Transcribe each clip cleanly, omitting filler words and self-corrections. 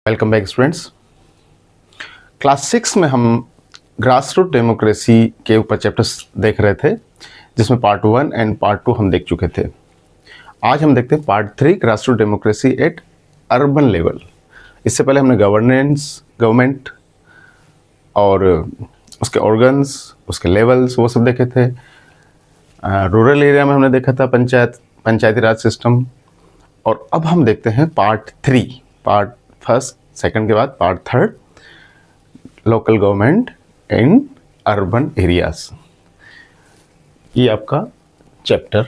Welcome back students. Class 6 में हम grass root democracy के ऊपर चैप्टर्स देख रहे थे, जिसमें पार्ट 1 एंड पार्ट 2 हम देख चुके थे। आज हम देखते हैं part 3, grass root democracy at urban level. इससे पहले हमने गवर्नमेंट और उसके ऑर्गन्स, उसके लेवल्स, वो सब देखे थे। रूरल एरिया में हमने देखा था पंचायती राज सिस्टम। और अब हम देखते हैं पार्ट 3, पार्ट फर्स्ट सेकंड के बाद part third, local government in urban areas. ये आपका चैप्टर।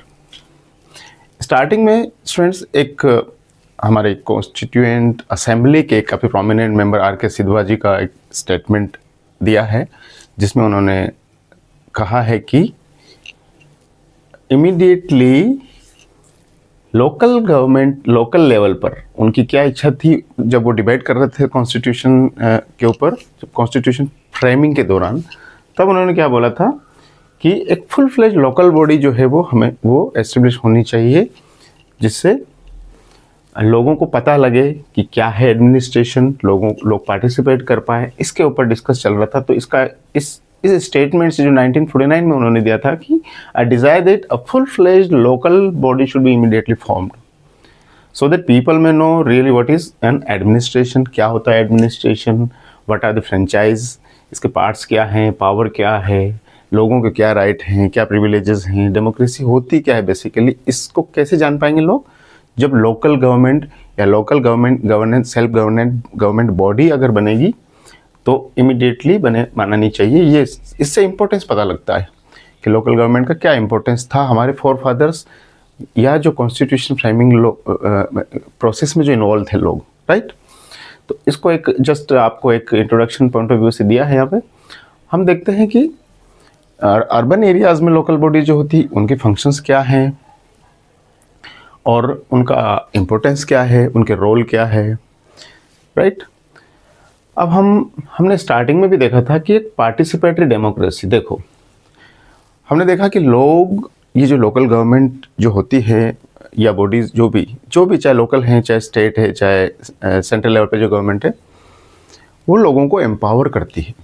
स्टार्टिंग में स्टूडेंट्स एक हमारे कॉन्स्टिट्यूएंट असेंबली के काफ़ी प्रोमिनेंट मेंबर आर के सिधवा जी का एक स्टेटमेंट दिया है, जिसमें उन्होंने कहा है कि immediately local government, local level पर उनकी क्या इच्छा थी जब वो डिबेट कर रहे थे कॉन्स्टिट्यूशन के ऊपर, कॉन्स्टिट्यूशन फ्रेमिंग के दौरान, तब उन्होंने क्या बोला था कि एक फुल फ्लेज लोकल बॉडी जो है वो एस्टेब्लिश होनी चाहिए, जिससे लोगों को पता लगे कि क्या है एडमिनिस्ट्रेशन, लोग पार्टिसिपेट कर पाए। इसके ऊपर डिस्कस चल रहा था। तो इस स्टेटमेंट से जो 1949 में उन्होंने दिया था कि I desire that a full fledged local body should be immediately formed so that people में know really what is an administration, क्या होता है administration, what are the franchise, इसके पार्ट्स क्या हैं, पावर क्या है, लोगों के क्या राइट हैं, क्या प्रिविलेजेस हैं, डेमोक्रेसी होती क्या है बेसिकली। इसको कैसे जान पाएंगे लोग? जब लोकल गवर्नमेंट या local governance self government body अगर बनेगी तो इमीडिएटली बनानी चाहिए। ये इससे इम्पोर्टेंस पता लगता है कि लोकल गवर्नमेंट का क्या इम्पोर्टेंस था हमारे फोर फादर्स या जो कॉन्स्टिट्यूशन फ्रेमिंग प्रोसेस में जो इन्वॉल्व थे लोग, राइट। तो इसको एक जस्ट आपको एक इंट्रोडक्शन पॉइंट ऑफ व्यू से दिया है। यहाँ पे हम देखते हैं कि अर्बन एरियाज में लोकल बॉडी जो होती उनके फंक्शंस क्या हैं और उनका इम्पोर्टेंस क्या है, उनके रोल क्या है, राइट। अब हमने स्टार्टिंग में भी देखा था कि एक पार्टिसिपेटरी डेमोक्रेसी, देखो हमने देखा कि लोग, ये जो लोकल गवर्नमेंट जो होती है या बॉडीज जो भी चाहे लोकल हैं, चाहे स्टेट है, चाहे सेंट्रल लेवल पे जो गवर्नमेंट है, वो लोगों को एम्पावर करती है।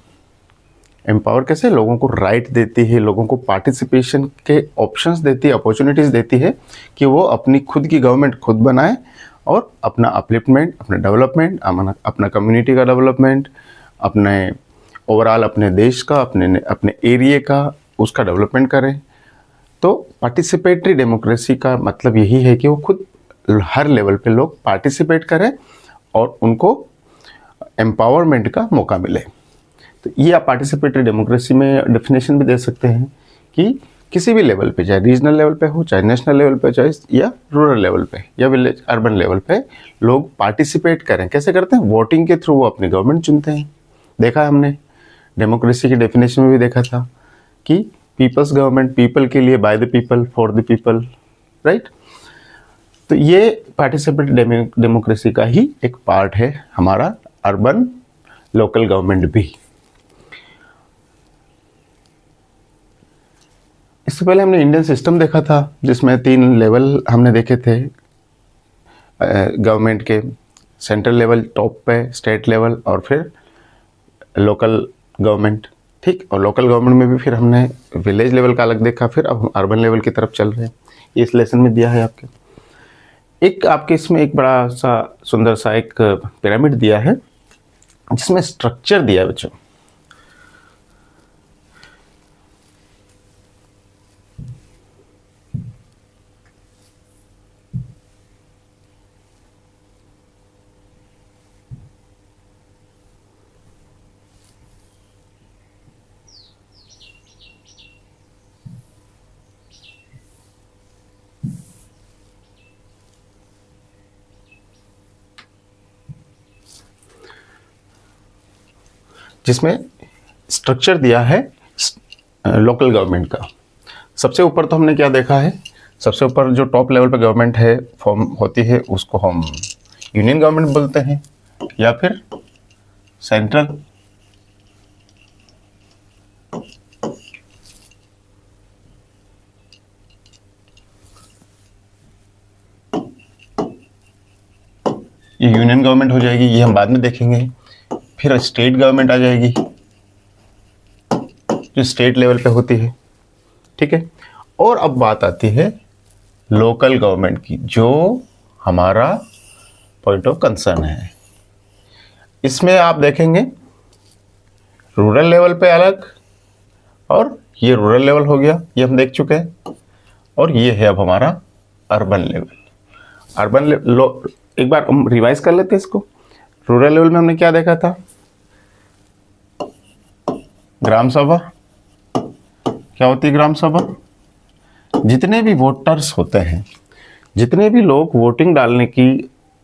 एम्पावर कैसे? लोगों को राइट देती है, लोगों को पार्टिसिपेशन के ऑप्शंस देती है, अपॉर्चुनिटीज़ देती है कि वो अपनी खुद की गवर्नमेंट खुद बनाए और अपना अपलिफ्टमेंट, अपना डेवलपमेंट, अपना कम्युनिटी का डेवलपमेंट, अपने ओवरऑल अपने देश का, अपने एरिया का, उसका डेवलपमेंट करें। तो पार्टिसिपेटरी डेमोक्रेसी का मतलब यही है कि वो खुद हर लेवल पे लोग पार्टिसिपेट करें और उनको एम्पावरमेंट का मौका मिले। तो ये आप पार्टिसिपेटरी डेमोक्रेसी में डेफिनेशन भी दे सकते हैं कि किसी भी लेवल पे, चाहे रीजनल लेवल पे हो, चाहे नेशनल लेवल पे, चाहे या रूरल लेवल पे या विलेज अर्बन लेवल पे, लोग पार्टिसिपेट करें। कैसे करते हैं? वोटिंग के थ्रू वो अपनी गवर्नमेंट चुनते हैं। देखा है हमने डेमोक्रेसी की डेफिनेशन में भी देखा था कि पीपल्स गवर्नमेंट, पीपल के लिए, by the people, for the people, right. तो ये पार्टिसिपेटरी डेमोक्रेसी का ही एक पार्ट है हमारा अर्बन लोकल गवर्नमेंट भी। इससे पहले हमने इंडियन सिस्टम देखा था, जिसमें 3 लेवल हमने देखे थे गवर्नमेंट के। सेंट्रल लेवल टॉप पे, स्टेट लेवल और फिर लोकल गवर्नमेंट, ठीक। और लोकल गवर्नमेंट में भी फिर हमने विलेज लेवल का अलग देखा, फिर अब हम अर्बन लेवल की तरफ चल रहे हैं। ये इस लेसन में दिया है आपके। एक आपके इसमें एक बड़ा सा सुंदर सा एक पिरामिड दिया है, जिसमें स्ट्रक्चर दिया है बच्चों। जिसमें स्ट्रक्चर दिया है लोकल गवर्नमेंट का। सबसे ऊपर तो हमने क्या देखा है? सबसे ऊपर जो टॉप लेवल पे गवर्नमेंट है फॉर्म होती है, उसको हम यूनियन गवर्नमेंट बोलते हैं या फिर सेंट्रल। ये यूनियन गवर्नमेंट हो जाएगी, ये हम बाद में देखेंगे। फिर स्टेट गवर्नमेंट आ जाएगी जो स्टेट लेवल पे होती है, ठीक है। और अब बात आती है लोकल गवर्नमेंट की, जो हमारा पॉइंट ऑफ कंसर्न है। इसमें आप देखेंगे रूरल लेवल पे अलग, और ये रूरल लेवल हो गया, ये हम देख चुके हैं। और ये है अब हमारा अर्बन लेवल। अर्बन एक बार हम रिवाइज कर लेते हैं इसको। रूरल लेवल में हमने क्या देखा था? ग्राम सभा। क्या होती है ग्राम सभा? जितने भी वोटर्स होते हैं, जितने भी लोग वोटिंग डालने की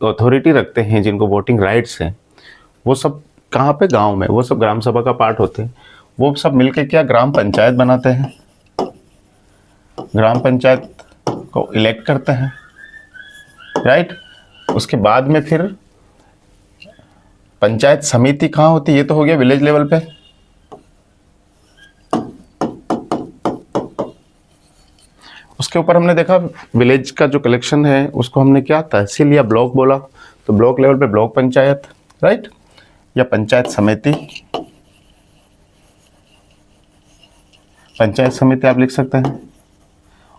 अथॉरिटी रखते हैं, जिनको वोटिंग राइट्स हैं, वो सब कहाँ पे? गांव में। वो सब ग्राम सभा का पार्ट होते हैं। वो सब मिलके क्या ग्राम पंचायत बनाते हैं, ग्राम पंचायत को इलेक्ट करते हैं, राइट। उसके बाद में फिर पंचायत समिति कहाँ होती है? ये तो हो गया विलेज लेवल पे। उसके ऊपर हमने देखा विलेज का जो कलेक्शन है उसको हमने क्या तहसील या ब्लॉक बोला, तो ब्लॉक लेवल पे ब्लॉक पंचायत, राइट, या पंचायत समिति। पंचायत समिति आप लिख सकते हैं।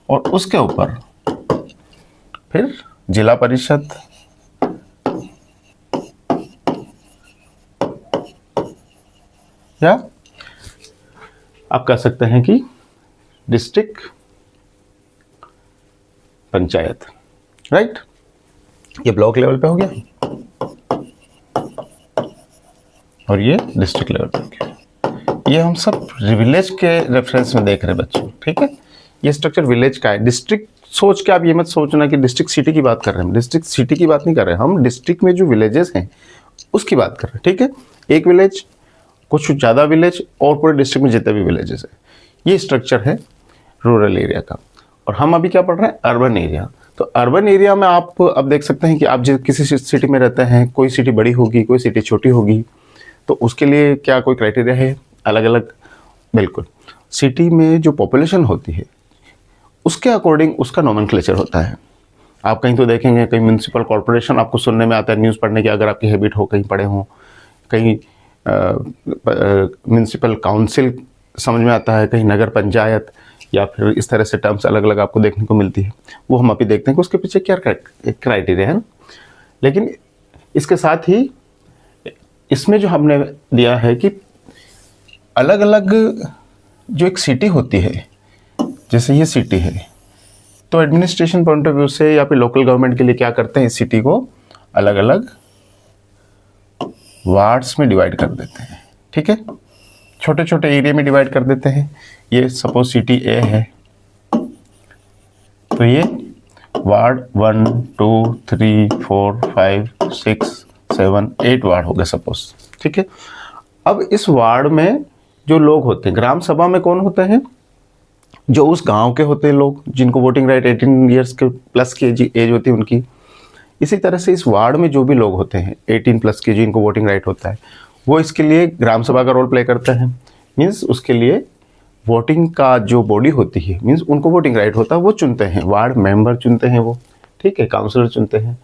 और उसके ऊपर फिर जिला परिषद, या आप कह सकते हैं कि डिस्ट्रिक्ट पंचायत, राइट। ये ब्लॉक लेवल पे हो गया और ये डिस्ट्रिक्ट लेवल पे हो गया। ये हम सब विलेज के रेफरेंस में देख रहे हैं बच्चों, ठीक है। ये स्ट्रक्चर विलेज का है। डिस्ट्रिक्ट सोच के आप ये मत सोचना कि डिस्ट्रिक्ट सिटी की बात कर रहे हैं। डिस्ट्रिक्ट सिटी की बात नहीं कर रहे हैं, हम डिस्ट्रिक्ट में जो विलेजेस हैं उसकी बात कर रहे हैं, ठीक है। एक विलेज, कुछ ज़्यादा विलेज, और पूरे डिस्ट्रिक्ट में जितने भी विलेजेस हैं, ये स्ट्रक्चर है रूरल एरिया का। और हम अभी क्या पढ़ रहे हैं? Urban area. तो अर्बन एरिया में आप अब देख सकते हैं कि आप जिस किसी सिटी में रहते हैं, कोई सिटी बड़ी होगी, कोई सिटी छोटी होगी, तो उसके लिए क्या कोई क्राइटेरिया है? अलग अलग, बिल्कुल। सिटी में जो पॉपुलेशन होती है उसके अकॉर्डिंग उसका नोमेनक्लेचर होता है। आप कहीं तो देखेंगे, कहीं म्यूनसिपल कॉर्पोरेशन आपको सुनने में आता है न्यूज़ पढ़ने की, अगर आपकी हैबिट हो, कहीं पढ़े हों। कहीं म्यूनसिपल काउंसिल समझ में आता है, कहीं नगर पंचायत, या फिर इस तरह से टर्म्स अलग अलग आपको देखने को मिलती है। वो हम अभी देखते हैं कि उसके पीछे क्या क्राइटेरिया है। लेकिन इसके साथ ही इसमें जो हमने दिया है कि अलग अलग जो एक सिटी होती है, जैसे ये सिटी है, तो एडमिनिस्ट्रेशन पॉइंट ऑफ व्यू से या फिर लोकल गवर्नमेंट के लिए क्या करते हैं, इस सिटी को अलग अलग वार्ड्स में डिवाइड कर देते हैं, ठीक है। छोटे छोटे एरिया में डिवाइड कर देते हैं। ये सपोज सिटी ए है, तो ये वार्ड 1 2 3 4 5 6 7 8 वार्ड हो गए सपोज, ठीक है। अब इस वार्ड में जो लोग होते हैं, ग्राम सभा में कौन होते हैं? जो उस गांव के होते हैं लोग, जिनको वोटिंग राइट 18 ईयर्स के प्लस की एज होती है उनकी। इसी तरह से इस वार्ड में जो भी लोग होते हैं 18 प्लस के, जिनको वोटिंग राइट होता है, वो इसके लिए ग्राम सभा का रोल प्ले करते हैं। मीन्स उसके लिए वोटिंग का जो बॉडी होती है, मीन्स उनको वोटिंग राइट होता है, वो चुनते हैं, वार्ड मेंबर चुनते हैं वो, ठीक है, काउंसलर चुनते हैं।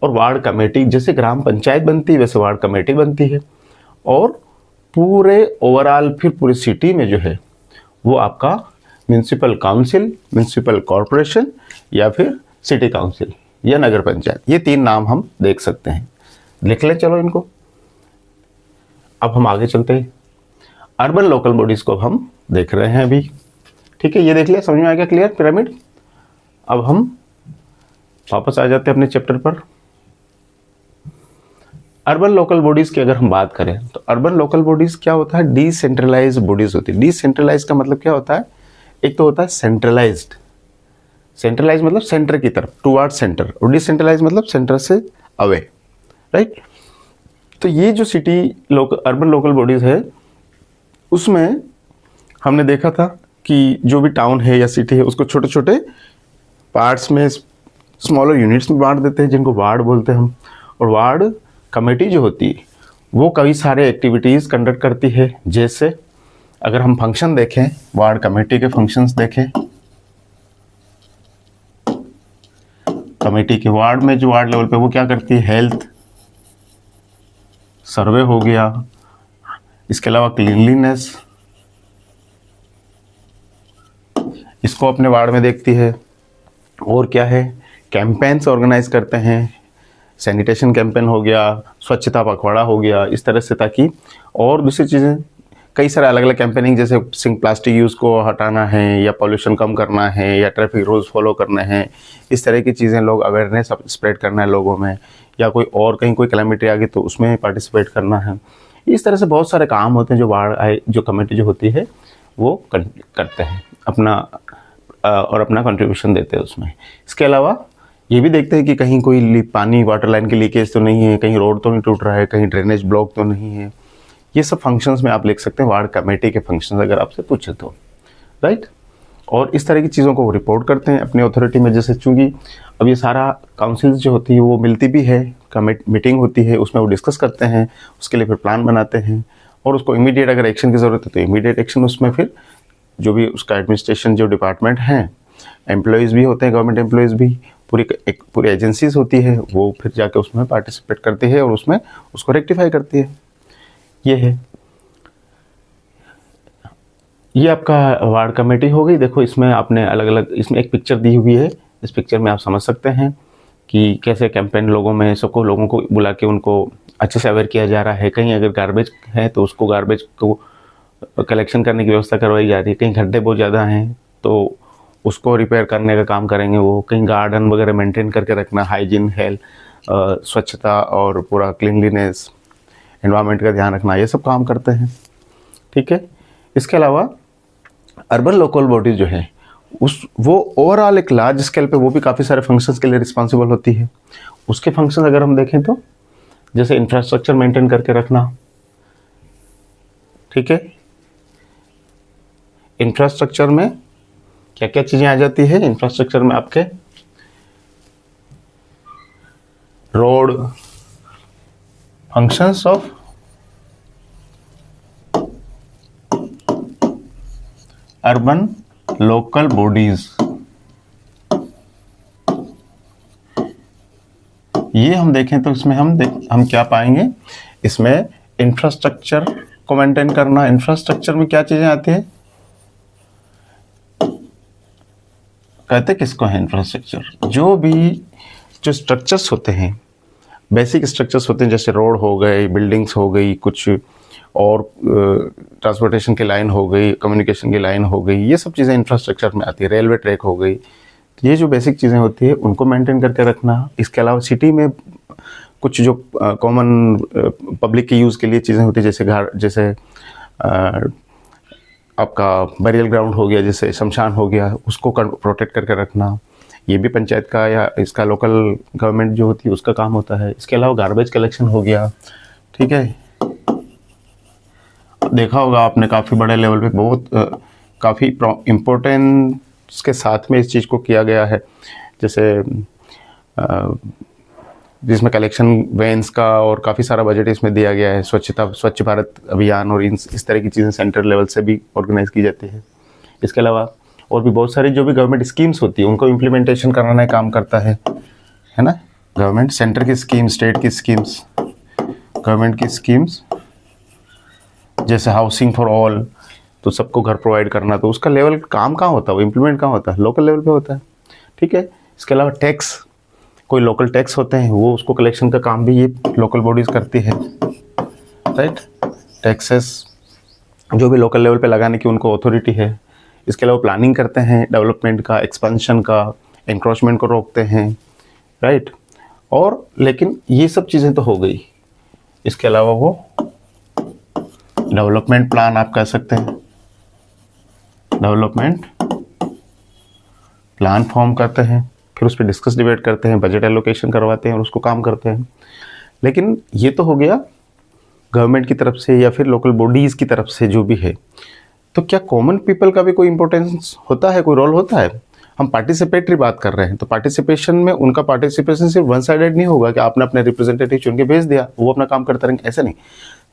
और वार्ड कमेटी, जैसे ग्राम पंचायत बनती है वैसे वार्ड कमेटी बनती है। और पूरे ओवरऑल फिर पूरी सिटी में जो है वो आपका म्यूनसिपल काउंसिल, म्यूनसिपल कॉरपोरेशन, या फिर सिटी काउंसिल या नगर पंचायत, ये 3 नाम हम देख सकते हैं। लिख लें चलो इनको। अब हम आगे चलते हैं। अर्बन लोकल बॉडीज को हम देख रहे हैं अभी, ठीक है। ये देख लिया, समझ में आ गया क्लियर पिरामिड। अब हम वापस आ जाते हैं अपने चैप्टर पर। अर्बन लोकल बॉडीज की अगर हम बात करें तो अर्बन लोकल बॉडीज क्या होता है? डिसेंट्रलाइज बॉडीज होती है। डिसेंट्रलाइज का मतलब क्या होता है? एक तो होता है सेंट्रलाइज्ड। सेंट्रलाइज मतलब सेंटर की तरफ, टुवर्ड सेंटर, और डिसेंट्रलाइज मतलब सेंटर से अवे, राइट। तो ये जो सिटी अर्बन लोकल बॉडीज है, उसमें हमने देखा था कि जो भी टाउन है या सिटी है उसको छोटे छोटे पार्ट्स में, स्मॉलर यूनिट्स में बांट देते हैं, जिनको वार्ड बोलते हैं हम। और वार्ड कमेटी जो होती है वो कई सारे एक्टिविटीज़ कंडक्ट करती है। जैसे अगर हम फंक्शन देखें, वार्ड कमेटी के फंक्शंस देखें, कमेटी के वार्ड में जो वार्ड लेवल पे वो क्या करती है? हेल्थ, सर्वे हो गया, इसके अलावा क्लीनलीनेस, इसको अपने वार्ड में देखती है। और क्या है, कैंपेन्स ऑर्गेनाइज करते हैं, सैनिटेशन कैंपेन हो गया, स्वच्छता पखवाड़ा हो गया, इस तरह से, ताकि और दूसरी चीज़ें कई सारे अलग अलग कैंपेनिंग, जैसे सिंग प्लास्टिक यूज़ को हटाना है या पॉल्यूशन कम करना है या ट्रैफिक रूल्स फॉलो करने हैं, इस तरह की चीज़ें लोग अवेयरनेस स्प्रेड करना है लोगों में, या कोई और कहीं कोई कैलेमिटी आ गई तो उसमें पार्टिसिपेट करना है। इस तरह से बहुत सारे काम होते हैं जो वार्ड जो कमेटी जो होती है वो करते हैं अपना और अपना कंट्रीब्यूशन देते हैं उसमें। इसके अलावा ये भी देखते हैं कि कहीं कोई पानी वाटर लाइन की लीकेज तो नहीं है, कहीं रोड तो नहीं टूट रहा है, कहीं ड्रेनेज ब्लॉक तो नहीं है। ये सब फंक्शंस में आप लिख सकते हैं वार्ड कमेटी के फंक्शंस, अगर आपसे पूछे तो, राइट। और इस तरह की चीज़ों को वो रिपोर्ट करते हैं अपनी अथॉरिटी में। जैसे चूँकि अब ये सारा काउंसिल जो होती है वो मिलती भी है, मीटिंग होती है, उसमें वो डिस्कस करते हैं, उसके लिए फिर प्लान बनाते हैं, और उसको इमीडिएट अगर एक्शन की ज़रूरत है तो इमीडिएट एक्शन उसमें फिर जो भी उसका एडमिनिस्ट्रेशन जो डिपार्टमेंट हैं, एम्प्लॉयज़ भी होते हैं, गवर्नमेंट एम्प्लॉयज़ भी, पूरी एजेंसीज होती है, वो फिर जाके उसमें पार्टिसिपेट करती है और उसमें उसको रेक्टिफाई करती है। ये है, ये आपका वार्ड कमेटी हो गई। देखो इसमें आपने अलग अलग, इसमें एक पिक्चर दी हुई है, इस पिक्चर में आप समझ सकते हैं कि कैसे कैंपेन लोगों में सबको, लोगों को बुला के उनको अच्छे से अवेयर किया जा रहा है। कहीं अगर गार्बेज है तो उसको गार्बेज को कलेक्शन करने की व्यवस्था करवाई जा रही है, कहीं गड्ढे बहुत ज़्यादा हैं तो उसको रिपेयर करने का काम करेंगे वो, कहीं गार्डन वगैरह मेंटेन करके रखना, हाइजीन, हेल्थ, स्वच्छता और पूरा क्लीनलीनेस, एनवायरनमेंट का ध्यान रखना, ये सब काम करते हैं, ठीक है। इसके अलावा अर्बन लोकल बॉडीज जो है वो ओवरऑल एक लार्ज स्केल पे वो भी काफ़ी सारे फंक्शंस के लिए रिस्पॉन्सिबल होती है। उसके फंक्शंस अगर हम देखें तो जैसे इंफ्रास्ट्रक्चर मेंटेन करके रखना, ठीक है। इंफ्रास्ट्रक्चर में क्या क्या चीज़ें आ जाती है, इंफ्रास्ट्रक्चर में आपके road, functions of urban local bodies, ये हम देखें तो इसमें हम क्या पाएंगे, इसमें इंफ्रास्ट्रक्चर को मेंटेन करना। इंफ्रास्ट्रक्चर में क्या चीजें आती है, कहते किसको है इंफ्रास्ट्रक्चर, जो स्ट्रक्चर्स होते हैं, बेसिक स्ट्रक्चर्स होते हैं, जैसे रोड हो गए, बिल्डिंग्स हो गई, कुछ और ट्रांसपोर्टेशन की लाइन हो गई, कम्युनिकेशन की लाइन हो गई, ये सब चीज़ें इंफ्रास्ट्रक्चर में आती है। रेलवे ट्रैक हो गई, तो ये जो बेसिक चीज़ें होती है उनको मेंटेन करके रखना। इसके अलावा सिटी में कुछ जो कॉमन पब्लिक के यूज़ के लिए चीज़ें होती है, जैसे आपका बरियल ग्राउंड हो गया, जैसे शमशान हो गया, उसको प्रोटेक्ट करके रखना, ये भी पंचायत का या इसका लोकल गवर्नमेंट जो होती है उसका काम होता है। इसके अलावा गार्बेज कलेक्शन हो गया, ठीक है। देखा होगा आपने काफ़ी बड़े लेवल पे बहुत काफ़ी इम्पोर्टेंस के साथ में इस चीज़ को किया गया है, जैसे जिसमें कलेक्शन वैन्स का और काफ़ी सारा बजट इसमें दिया गया है। स्वच्छ भारत अभियान और इस तरह की चीज़ें सेंट्रल लेवल से भी ऑर्गेनाइज की जाती है। इसके अलावा और भी बहुत सारी जो भी गवर्नमेंट स्कीम्स होती है उनको इम्प्लीमेंटेशन कराना काम करता है ना। गवर्नमेंट सेंटर की स्कीम, स्टेट की स्कीम्स, गवर्नमेंट की स्कीम्स जैसे हाउसिंग फॉर ऑल, तो सबको घर प्रोवाइड करना, तो उसका लेवल काम कहाँ होता है, वो इम्प्लीमेंट कहाँ होता है, लोकल लेवल पे होता है, ठीक है। इसके अलावा टैक्स, कोई लोकल टैक्स होते हैं वो उसको कलेक्शन का काम भी ये लोकल बॉडीज़ करती है, राइट। टैक्सेस जो भी लोकल लेवल पे लगाने की उनको अथॉरिटी है। इसके अलावा प्लानिंग करते हैं डेवलपमेंट का, एक्सपेंशन का, एंक्रोचमेंट को रोकते हैं, राइट। और लेकिन ये सब चीज़ें तो हो गई, इसके अलावा वो डेवलपमेंट प्लान आप कह सकते हैं, डेवलपमेंट प्लान फॉर्म करते हैं, फिर उस पर डिस्कस डिबेट करते हैं, बजट एलोकेशन करवाते हैं और उसको काम करते हैं। लेकिन ये तो हो गया गवर्नमेंट की तरफ से या फिर लोकल बॉडीज़ की तरफ से जो भी है। तो क्या कॉमन पीपल का भी कोई इंपॉर्टेंस होता है, कोई रोल होता है? हम पार्टिसिपेटरी बात कर रहे हैं, तो पार्टिसिपेशन में उनका पार्टिसिपेशन सिर्फ वन साइडेड नहीं होगा कि आपने अपने रिप्रेजेंटेटिव चुन के भेज दिया, वो अपना काम करते रहेंगे, ऐसा नहीं।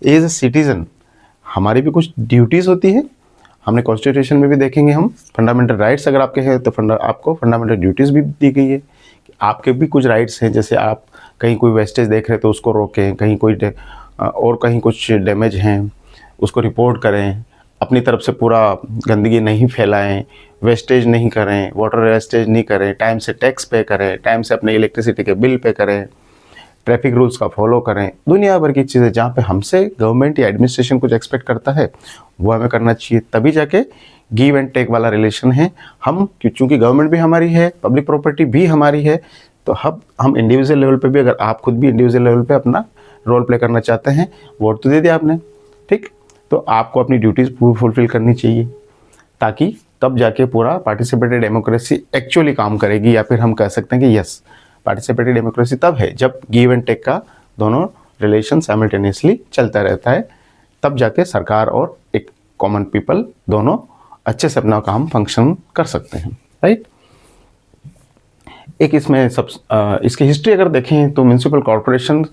एज ए सिटीजन हमारी भी कुछ ड्यूटीज़ होती है। हमने कॉन्स्टिट्यूशन में भी देखेंगे, हम फंडामेंटल राइट्स अगर आपके हैं तो आपको फंडामेंटल ड्यूटीज़ भी दी गई है कि आपके भी कुछ राइट्स हैं। जैसे आप कहीं कोई वेस्टेज देख रहे हैं तो उसको रोकें, कहीं कोई और कहीं कुछ डैमेज हैं उसको रिपोर्ट करें, अपनी तरफ से पूरा गंदगी नहीं फैलाएं, वेस्टेज नहीं करें, वाटर वेस्टेज नहीं करें, टाइम से टैक्स पे करें, टाइम से अपने इलेक्ट्रिसिटी के बिल पे करें, ट्रैफिक रूल्स का फॉलो करें। दुनिया भर की चीज़ें जहाँ पे हमसे गवर्नमेंट या एडमिनिस्ट्रेशन कुछ एक्सपेक्ट करता है वो हमें करना चाहिए, तभी जाके गिव एंड टेक वाला रिलेशन है। हम चूँकि गवर्नमेंट भी हमारी है, पब्लिक प्रॉपर्टी भी हमारी है, तो हम इंडिविजुअल लेवल पे भी, अगर आप खुद भी इंडिविजुअल लेवल पे अपना रोल प्ले करना चाहते हैं, वोट तो दे दिया आपने, ठीक, तो आपको अपनी ड्यूटीज़ पूरी फुलफिल करनी चाहिए, ताकि तब जाके पूरा पार्टिसिपेटरी डेमोक्रेसी एक्चुअली काम करेगी। या फिर हम कह सकते हैं कि यस, पार्टिसिपेटरी डेमोक्रेसी तब है जब गिव एंड टेक का दोनों रिलेशन साइमल्टेनियसली चलता रहता है, तब जाके सरकार और एक कॉमन पीपल दोनों अच्छे से अपना काम फंक्शन कर सकते हैं, राइट। एक इसमें इसकी हिस्ट्री अगर देखें तो म्यूनसिपल कॉरपोरेशन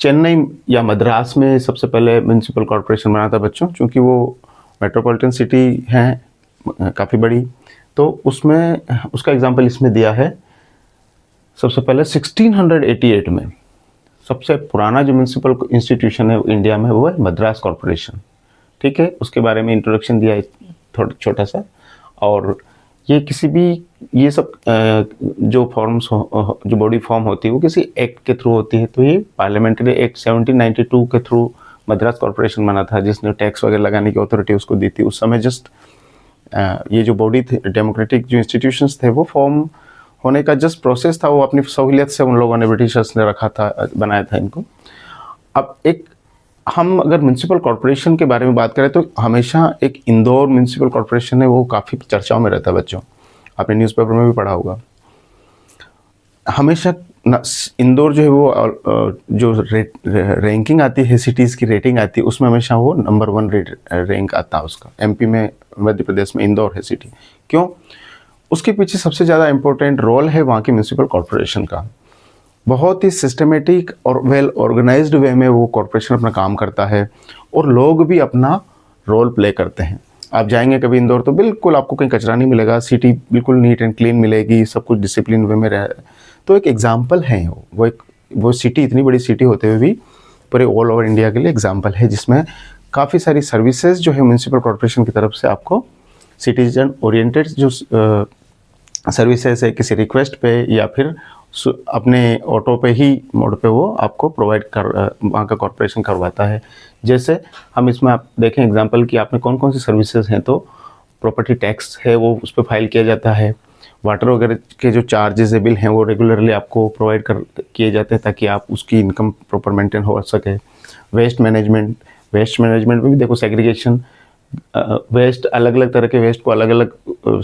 चेन्नई या मद्रास में सबसे पहले म्यूनसिपल कॉरपोरेशन बना था बच्चों, क्योंकि वो मेट्रोपॉलिटन सिटी हैं काफ़ी बड़ी, तो उसमें उसका एग्जांपल इसमें दिया है। सबसे पहले 1688 में सबसे पुराना जो म्यूनसिपल इंस्टीट्यूशन है इंडिया में वो है मद्रास कॉरपोरेशन, ठीक है। उसके बारे में इंट्रोडक्शन दिया है थोड़ा छोटा सा। और ये किसी भी ये सब जो फॉर्म्स जो बॉडी फॉर्म होती है वो किसी एक्ट के थ्रू होती है, तो ये पार्लियामेंट्री एक्ट 1792 के थ्रू मद्रास कॉरपोरेशन बना था, जिसने टैक्स वगैरह लगाने की अथॉरिटी उसको दी थी। उस समय जस्ट ये जो बॉडी थी, डेमोक्रेटिक जो इंस्टीट्यूशंस थे, वो फॉर्म होने का जस्ट प्रोसेस था, वो अपनी सहूलियत से उन लोगों ने, ब्रिटिशर्स ने रखा था, बनाया था इनको। अब एक हम अगर म्यूनसिपल कॉरपोरेशन के बारे में बात करें तो हमेशा एक इंदौर म्यूनसिपल कॉरपोरेशन है वो काफ़ी चर्चाओं में रहता है बच्चों, आपने न्यूज़पेपर में भी पढ़ा होगा। हमेशा इंदौर जो है वो जो रैंकिंग आती है, सिटीज़ की रेटिंग आती है, उसमें हमेशा वो नंबर 1 रैंक आता है उसका। एमपी में, मध्य प्रदेश में इंदौर है सिटी। क्यों? उसके पीछे सबसे ज़्यादा इम्पोर्टेंट रोल है वहाँ की म्यूनसिपल कॉरपोरेशन का। बहुत ही सिस्टमेटिक और वेल ऑर्गेनाइज्ड वे में वो कॉरपोरेशन अपना काम करता है और लोग भी अपना रोल प्ले करते हैं। आप जाएंगे कभी इंदौर तो बिल्कुल आपको कहीं कचरा नहीं मिलेगा, सिटी बिल्कुल नीट एंड क्लीन मिलेगी, सब कुछ डिसिप्लिन वे में रहे। तो एक एग्जाम्पल है वो सिटी, इतनी बड़ी सिटी होते हुए भी पूरे ऑल ओवर इंडिया के लिए एग्जाम्पल है, जिसमें काफ़ी सारी सर्विसेज जो है म्यूनसिपल कॉरपोरेशन की तरफ से आपको सिटीजन ओरिएंटेड जो सर्विसेज है, किसी रिक्वेस्ट पे या फिर अपने ऑटो पे ही मोड पे वो आपको प्रोवाइड कर वहाँ का कॉरपोरेशन करवाता है। जैसे हम इसमें आप देखें एग्जांपल कि आपने कौन कौन सी सर्विसेज हैं, तो प्रॉपर्टी टैक्स है वो उस पर फाइल किया जाता है, वाटर वगैरह के जो चार्जेस है, बिल हैं, वो रेगुलरली आपको प्रोवाइड किए जाते हैं ताकि आप उसकी इनकम प्रॉपर मेंटेन हो सके। वेस्ट मैनेजमेंट में भी देखो सेग्रीगेशन, वेस्ट अलग अलग तरह के वेस्ट को अलग अलग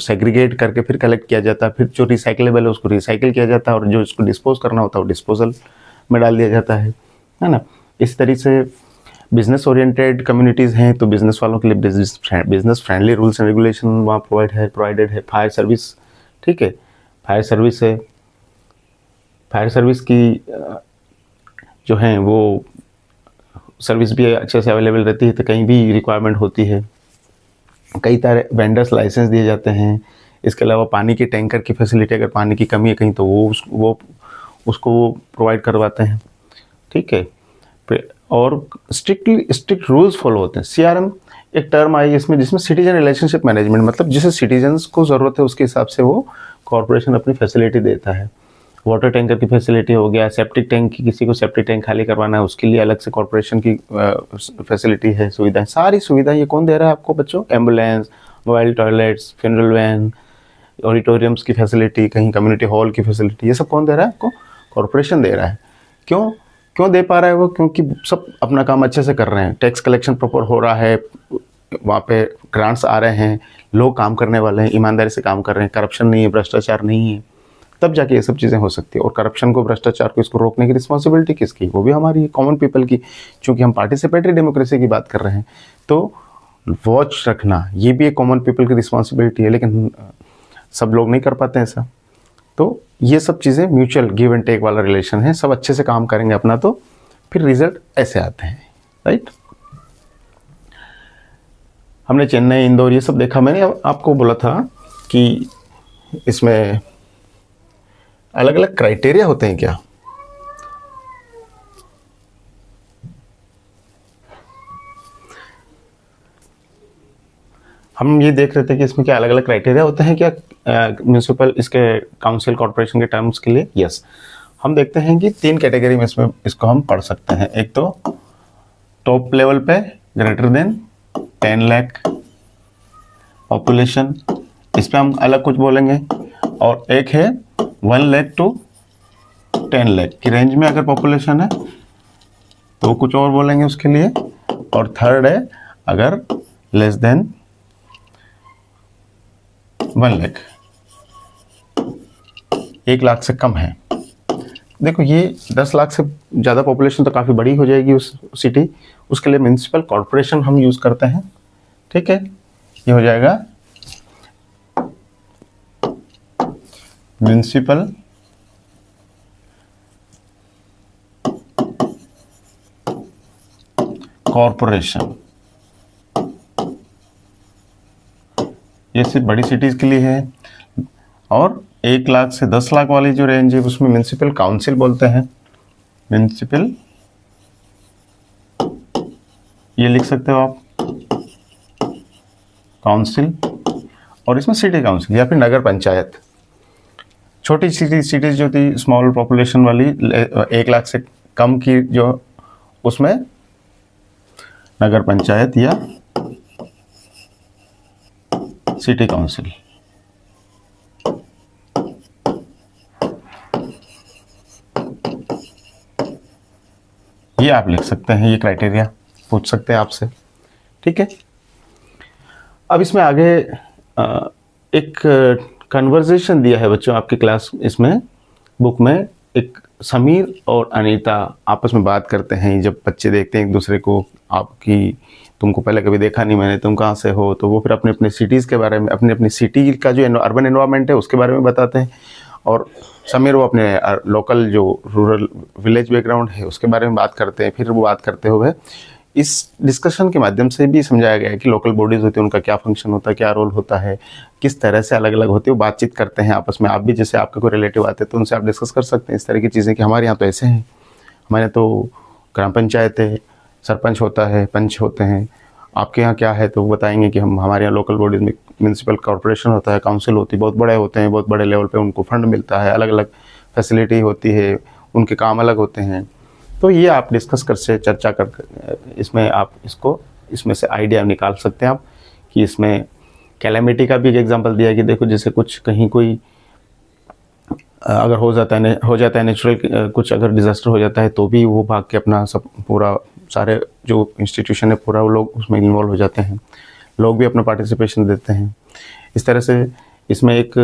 सेग्रीगेट करके फिर कलेक्ट किया जाता है, फिर जो रिसाइकलेबल है उसको रिसाइकिल किया जाता है और जो इसको डिस्पोज करना होता है वो डिस्पोजल में डाल दिया जाता है ना। इस तरीके से बिजनेस ओरिएंटेड कम्युनिटीज़ हैं तो बिजनेस वालों के लिए business friendly rules and regulation वहाँ प्रोवाइडेड है। फायर सर्विस, ठीक है, फायर सर्विस है, फायर सर्विस की जो है वो सर्विस भी अच्छे से अवेलेबल रहती है, तो कहीं भी रिक्वायरमेंट होती है। कई सारे वेंडर्स लाइसेंस दिए जाते हैं। इसके अलावा पानी की टैंकर की फैसिलिटी, अगर पानी की कमी है कहीं तो वो उसको प्रोवाइड करवाते हैं, ठीक है। और स्ट्रिक्ट रूल्स फॉलो होते हैं। CRM एक टर्म आई इसमें, जिसमें सिटीजन रिलेशनशिप मैनेजमेंट, मतलब जिसे सिटीजन्स को ज़रूरत है उसके हिसाब से वो कॉरपोरेशन अपनी फैसिलिटी देता है। वाटर टैंकर की फैसिलिटी हो गया, सेप्टिक टैंक की, किसी को सेप्टिक टैंक खाली करवाना है उसके लिए अलग से कॉरपोरेशन की फैसिलिटी है, सुविधाएं, सारी सुविधाएं ये कौन दे रहा है आपको बच्चों? Ambulance, mobile toilets, funeral van, auditoriums की फैसिलिटी, कहीं कम्युनिटी हॉल की फैसिलिटी, ये सब कौन दे रहा है आपको? कॉरपोरेशन दे रहा है। क्यों दे पा रहा है वो? क्योंकि सब अपना काम अच्छे से कर रहे हैं, टैक्स कलेक्शन प्रॉपर हो रहा है, वहाँ पे ग्रांट्स आ रहे हैं, लोग काम करने वाले हैं, ईमानदारी से काम कर रहे हैं, करप्शन नहीं है, भ्रष्टाचार नहीं है, तब जाके ये सब चीज़ें हो सकती है। और करप्शन को, भ्रष्टाचार को, इसको रोकने की रिस्पॉन्सिबिलिटी किसकी? वो भी हमारी, कॉमन पीपल की। क्योंकि हम पार्टिसिपेटरी डेमोक्रेसी की बात कर रहे हैं तो वॉच रखना ये भी एक कॉमन पीपल की रिस्पॉन्सिबिलिटी है, लेकिन सब लोग नहीं कर पाते हैं ऐसा। तो ये सब चीज़ें म्यूचुअल गिव एंड टेक वाला रिलेशन है, सब अच्छे से काम करेंगे अपना तो फिर रिजल्ट ऐसे आते हैं, राइट। हमने चेन्नई, इंदौर ये सब देखा। मैंने आपको बोला था कि इसमें अलग अलग क्राइटेरिया होते हैं क्या? हम ये देख रहे थे कि इसमें क्या अलग अलग क्राइटेरिया होते हैं क्या म्यूनिसिपल इसके काउंसिल कॉर्पोरेशन के टर्म्स के लिए। यस, हम देखते हैं कि 3 कैटेगरी में इसमें इसको हम पढ़ सकते हैं। एक तो टॉप लेवल पे ग्रेटर देन 10 लाख पॉपुलेशन, इस पर हम अलग कुछ बोलेंगे। और एक है 1 लाख टू 10 लाख की रेंज में अगर पॉपुलेशन है तो कुछ और बोलेंगे उसके लिए। और थर्ड है अगर लेस देन 1 लाख, 1 लाख से कम है। देखो ये 10 लाख से ज़्यादा पॉपुलेशन तो काफ़ी बड़ी हो जाएगी उस सिटी, उसके लिए म्यूनिसिपल कॉर्पोरेशन हम यूज़ करते हैं। ठीक है, ये हो जाएगा म्यूनिसिपल कॉर्पोरेशन। ये सिर्फ बड़ी सिटीज़ के लिए है। और 1 लाख से 10 लाख वाली जो रेंज है उसमें म्यूनिसिपल काउंसिल बोलते हैं। म्यूनिसिपल, ये लिख सकते हो आप काउंसिल, और इसमें सिटी काउंसिल या फिर नगर पंचायत। छोटी सिटीज़ जो थी स्मॉल पॉपुलेशन वाली 1 लाख से कम की जो, उसमें नगर पंचायत या सिटी काउंसिल। ये आप लिख सकते हैं, ये क्राइटेरिया पूछ सकते हैं आपसे। ठीक है, अब इसमें आगे एक कन्वर्सेशन दिया है बच्चों आपकी क्लास इसमें बुक में। एक समीर और अनीता आपस में बात करते हैं। जब बच्चे देखते हैं एक दूसरे को, आपकी तुमको पहले कभी देखा नहीं मैंने, तुम कहाँ से हो, तो वो फिर अपने अपने सिटीज़ के बारे में, अपने अपनी सिटी का जो अर्बन एनवायरनमेंट है उसके बारे में बताते हैं। और समीर वो अपने लोकल जो रूरल विलेज बैकग्राउंड है उसके बारे में बात करते हैं। फिर वो बात करते हुए इस डिस्कशन के माध्यम से भी समझाया गया है कि लोकल बॉडीज़ होती है, उनका क्या फंक्शन होता है, क्या रोल होता है, किस तरह से अलग अलग होती है, वो बातचीत करते हैं आपस में। आप भी जैसे आपके कोई रिलेटिव आते हैं तो उनसे आप डिस्कस कर सकते हैं इस तरह की चीज़ें कि हमारे यहाँ तो ऐसे हैं, हमारे तो ग्राम पंचायत है, सरपंच होता है, पंच होते हैं, आपके यहाँ क्या है, तो वो बताएंगे कि हमारे यहाँ लोकल बॉडीज़ में म्यूनिसिपल कॉर्पोरेशन होता है, काउंसिल होती है, बहुत बड़े होते हैं, बहुत बड़े लेवल पे उनको फंड मिलता है, अलग अलग फैसिलिटी होती है, उनके काम अलग होते हैं। तो ये आप डिस्कस कर से चर्चा कर इसमें आप इसमें से आइडिया निकाल सकते हैं आप कि इसमें कैलेमिटी का भी एक एग्जांपल दिया है कि देखो जैसे कुछ कहीं कोई अगर हो जाता है नेचुरल कुछ अगर डिज़ास्टर हो जाता है तो भी वो भाग के अपना सब पूरा सारे जो इंस्टीट्यूशन है पूरा वो लोग उसमें इन्वॉल्व हो जाते हैं, लोग भी अपना पार्टिसिपेशन देते हैं। इस तरह से इसमें एक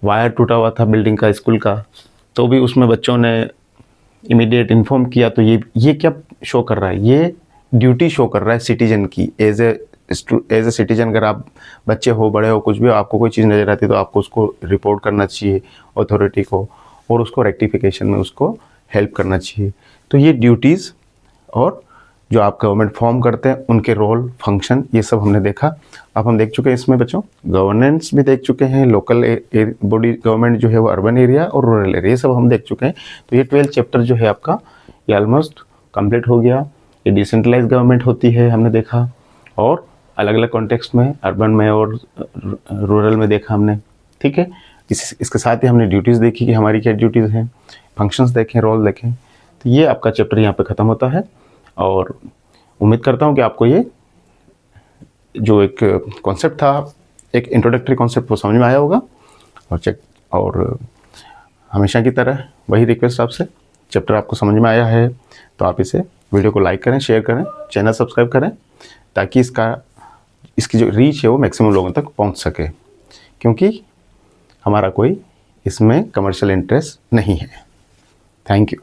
वायर टूटा हुआ था बिल्डिंग का, स्कूल का, तो भी उसमें बच्चों ने इमीडिएट इन्फॉर्म किया। तो ये क्या शो कर रहा है, ये ड्यूटी शो कर रहा है सिटीजन की। एज ए सिटीजन अगर आप बच्चे हो, बड़े हो, कुछ भी हो, आपको कोई चीज़ नज़र आती है तो आपको उसको रिपोर्ट करना चाहिए अथॉरिटी को और उसको रेक्टिफिकेशन में उसको हेल्प करना चाहिए। तो ये ड्यूटीज़ और जो आप गवर्नमेंट फॉर्म करते हैं उनके रोल, फंक्शन, ये सब हमने देखा। अब हम देख चुके हैं इसमें बच्चों, गवर्नेंस भी देख चुके हैं, लोकल बॉडी गवर्नमेंट जो है वो अर्बन एरिया और रूरल एरिया, ये सब हम देख चुके हैं। तो ये 12 चैप्टर जो है आपका ये ऑलमोस्ट कंप्लीट हो गया। ये डिसेंट्रलाइज गवर्नमेंट होती है हमने देखा, और अलग अलग कॉन्टेक्स्ट में अर्बन में और रूरल में देखा हमने। ठीक है, इसके साथ ही हमने ड्यूटीज़ देखी कि हमारी क्या ड्यूटीज़ हैं, फंक्शंस देखें, रोल देखें। तो ये आपका चैप्टर यहाँ पे ख़त्म होता है और उम्मीद करता हूँ कि आपको ये जो एक कॉन्सेप्ट था, एक इंट्रोडक्टरी कॉन्सेप्ट, वो समझ में आया होगा। और हमेशा की तरह वही रिक्वेस्ट आपसे, चैप्टर आपको समझ में आया है तो आप इसे वीडियो को लाइक करें, शेयर करें, चैनल सब्सक्राइब करें, ताकि इसकी जो रीच है वो मैक्सिमम लोगों तक पहुंच सके, क्योंकि हमारा कोई इसमें कमर्शियल इंटरेस्ट नहीं है। Thank you.